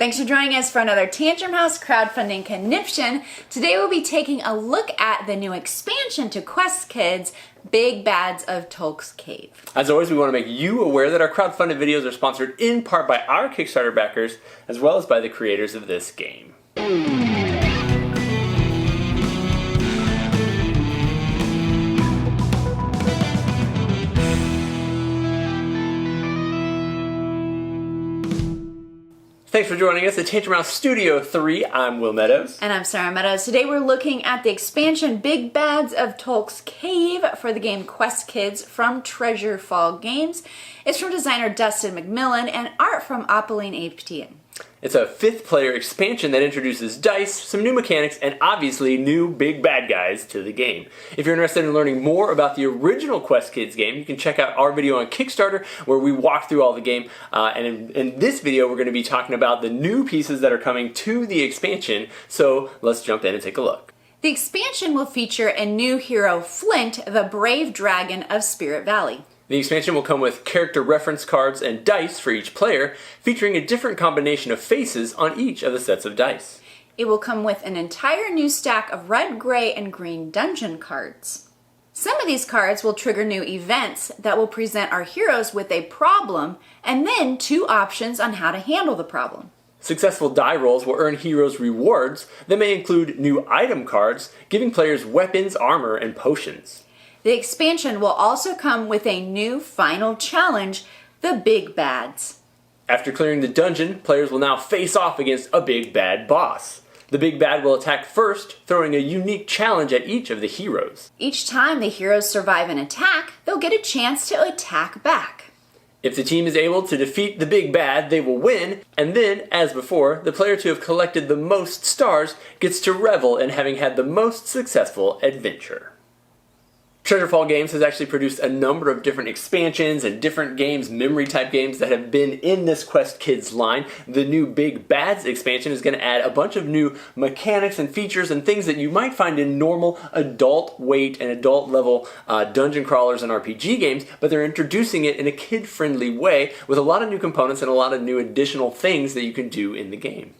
Thanks for joining us for another Tantrum House crowdfunding conniption. Today we'll be taking a look at the new expansion to Quest Kids, Big Bads of Tolk's Cave. As always, we want to make you aware that our crowdfunded videos are sponsored in part by our Kickstarter backers, as well as by the creators of this game. Thanks for joining us at Tantrum House Studio 3. I'm Will Meadows. And I'm Sara Meadows. Today we're looking at the expansion Big Bads of Tolk's Cave for the game Quest Kids from Treasure Fall Games. It's from designer Dustin McMillan and art from Opaline APTN. It's a 5th player expansion that introduces dice, some new mechanics, and obviously new big bad guys to the game. If you're interested in learning more about the original Quest Kids game, you can check out our video on Kickstarter where we walk through all the game. And in this video, we're going to be talking about the new pieces that are coming to the expansion. So let's jump in and take a look. The expansion will feature a new hero, Flint, the brave dragon of Spirit Valley. The expansion will come with character reference cards and dice for each player, featuring a different combination of faces on each of the sets of dice. It will come with an entire new stack of red, gray, and green dungeon cards. Some of these cards will trigger new events that will present our heroes with a problem and then 2 options on how to handle the problem. Successful die rolls will earn heroes rewards that may include new item cards, giving players weapons, armor, and potions. The expansion will also come with a new final challenge, the Big Bads. After clearing the dungeon, players will now face off against a big bad boss. The big bad will attack first, throwing a unique challenge at each of the heroes. Each time the heroes survive an attack, they'll get a chance to attack back. If the team is able to defeat the big bad, they will win, and then, as before, the player to have collected the most stars gets to revel in having had the most successful adventure. Treasure Fall Games has actually produced a number of different expansions and different games, memory-type games that have been in this Quest Kids line. The new Big Bads expansion is going to add a bunch of new mechanics and features and things that you might find in normal adult weight and adult level dungeon crawlers and RPG games, but they're introducing it in a kid-friendly way with a lot of new components and a lot of new additional things that you can do in the game.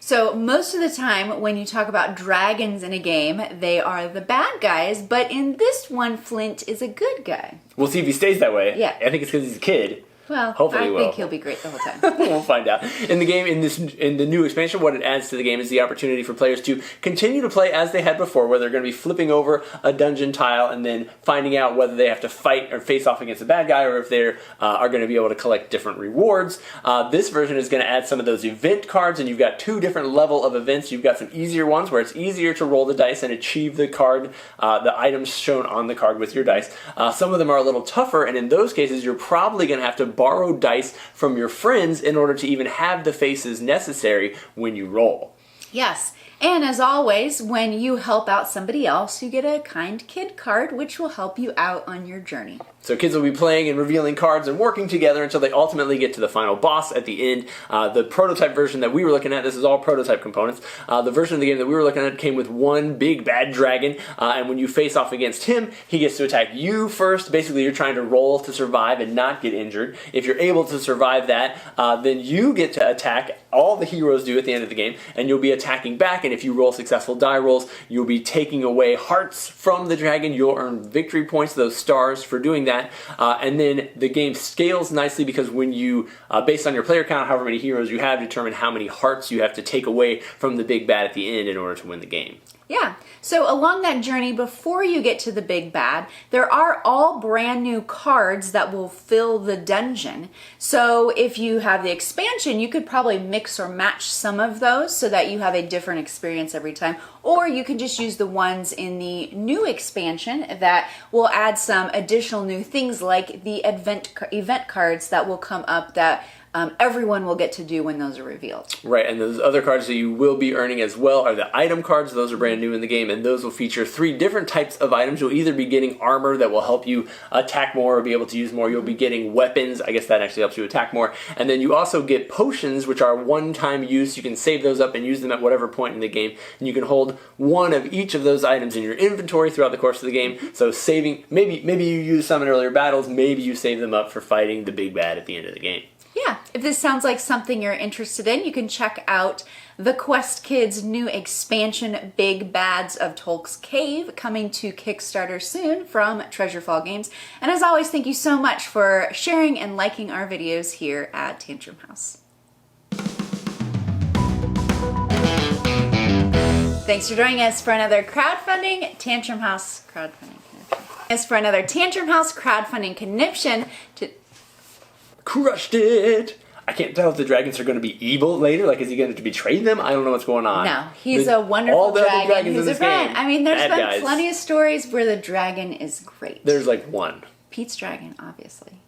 So most of the time when you talk about dragons in a game, they are the bad guys, but in this one, Flint is a good guy. We'll see if he stays that way. Yeah. I think it's because he's a kid. Well, hopefully I think he'll be great the whole time. We'll find out. In the game, in the new expansion, what it adds to the game is the opportunity for players to continue to play as they had before, where they're going to be flipping over a dungeon tile and then finding out whether they have to fight or face off against a bad guy, or if they are going to be able to collect different rewards. This version is going to add some of those event cards, and you've got 2 different level of events. You've got some easier ones where it's easier to roll the dice and achieve the card, the items shown on the card with your dice. Some of them are a little tougher, and in those cases, you're probably going to have to borrow dice from your friends in order to even have the faces necessary when you roll. Yes, and as always, when you help out somebody else, you get a kind kid card, which will help you out on your journey. So kids will be playing and revealing cards and working together until they ultimately get to the final boss at the end. The prototype version that we were looking at, this is all prototype components, the version of the game that we were looking at came with one big bad dragon, and when you face off against him, he gets to attack you first. Basically, you're trying to roll to survive and not get injured. If you're able to survive that, then you get to attack. All the heroes do at the end of the game, and you'll be attacking back, and if you roll successful die rolls, you'll be taking away hearts from the dragon. You'll earn victory points, those stars, for doing that. And then the game scales nicely because when you, based on your player count, however many heroes you have, determine how many hearts you have to take away from the big bad at the end in order to win the game. Yeah, so along that journey, before you get to the big bad, there are all brand new cards that will fill the dungeon. So if you have the expansion, you could probably mix or match some of those so that you have a different experience every time. Or you can just use the ones in the new expansion that will add some additional new things like the event cards that will come up that everyone will get to do when those are revealed. Right, and those other cards that you will be earning as well are the item cards. Those are brand new in the game, and those will feature 3 different types of items. You'll either be getting armor that will help you attack more or be able to use more. You'll be getting weapons. I guess that actually helps you attack more. And then you also get potions, which are one-time use. You can save those up and use them at whatever point in the game, and you can hold one of each of those items in your inventory throughout the course of the game. So saving, maybe you use some in earlier battles, maybe you save them up for fighting the big bad at the end of the game. Yeah, yeah, if this sounds like something you're interested in, you can check out the Quest Kids' new expansion, Big Bads of Tolk's Cave, coming to Kickstarter soon from Treasurefall Games. And as always, thank you so much for sharing and liking our videos here at Tantrum House. Thanks for joining us for another Tantrum House crowdfunding conniption to... Crushed it! I can't tell if the dragons are going to be evil later. Like, is he going to betray them? I don't know what's going on. No, he's a wonderful all the dragon. other dragons He's in this a friend. game, I mean, there's bad been guys. plenty of stories where the dragon is great. There's like one. Pete's dragon, obviously.